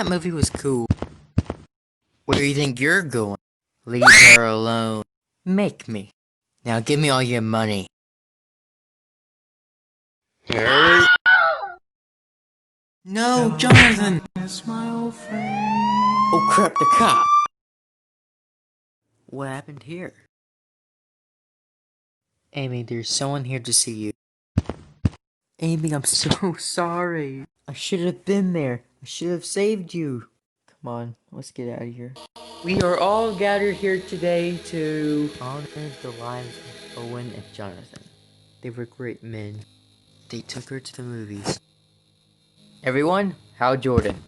that movie was cool. Where do you think you're going? Leave her alone. Make me. Now give me all your money. Hurry. No, Jonathan! Oh crap, the cop! What happened here? Amy, there's someone here to see you. Amy, I'm so sorry. I should have been there. I should have saved you. Come on, let's get out of here. We are all gathered here today to honor the lives of Owen and Jonathan. They were great men. They took her to the movies. Everyone, Hal Jordan.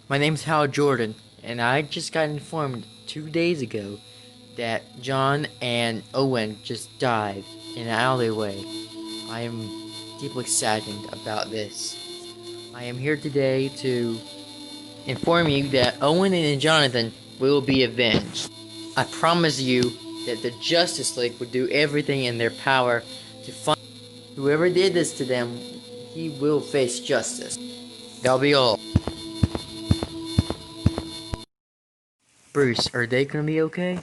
My name's Hal Jordan, and I just got informed 2 days ago that John and Owen just died in an alleyway. I am deeply saddened about this. I am here today to inform you that Owen and Jonathan will be avenged. I promise you that the Justice League will do everything in their power to find whoever did this to them. He will face justice. That'll be all. Bruce, are they gonna be okay?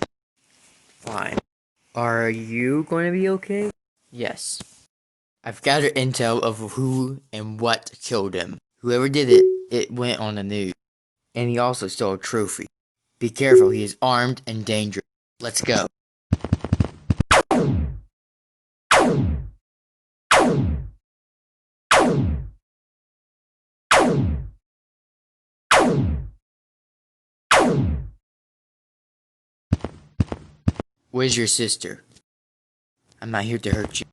Fine. Are you going to be okay? Yes. I've gathered intel of who and what killed him. Whoever did it, it went on the news. And he also stole a trophy. Be careful, he is armed and dangerous. Let's go. Where's your sister? I'm not here to hurt you.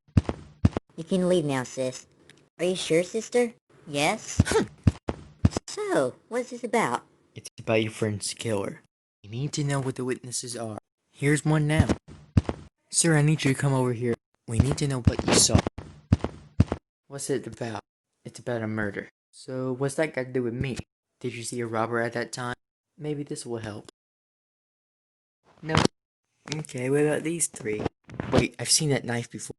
You can leave now, sis. Are you sure, sister? Yes? So, what's this about? It's about your friend's killer. You need to know what the witnesses are. Here's one now. Sir, I need you to come over here. We need to know what you saw. What's it about? It's about a murder. So, what's that got to do with me? Did you see a robber at that time? Maybe this will help. No. Okay, what about these three? Wait, I've seen that knife before.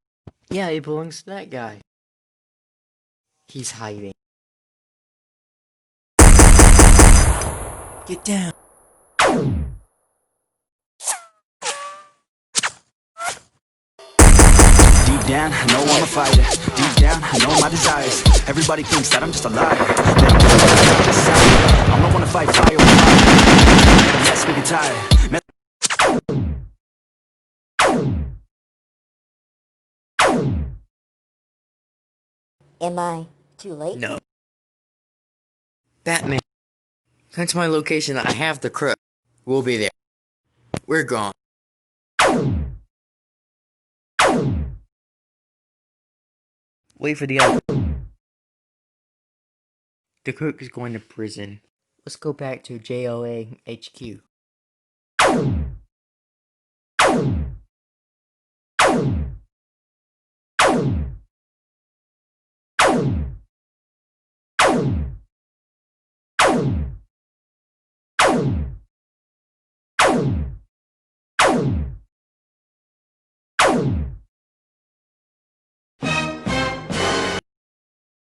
Yeah, it belongs to that guy. He's hiding. Get down. Deep down, I know I'm a fighter. Deep down, I know my desires. Everybody thinks that I'm just a liar. That I'm just silent. I'm the one to fight fire with fire. Yes, we get tired. Am I too late? No. Batman. Come to my location. I have the crook. We'll be there. We're gone. Wait for the other. The crook is going to prison. Let's go back to JOA HQ.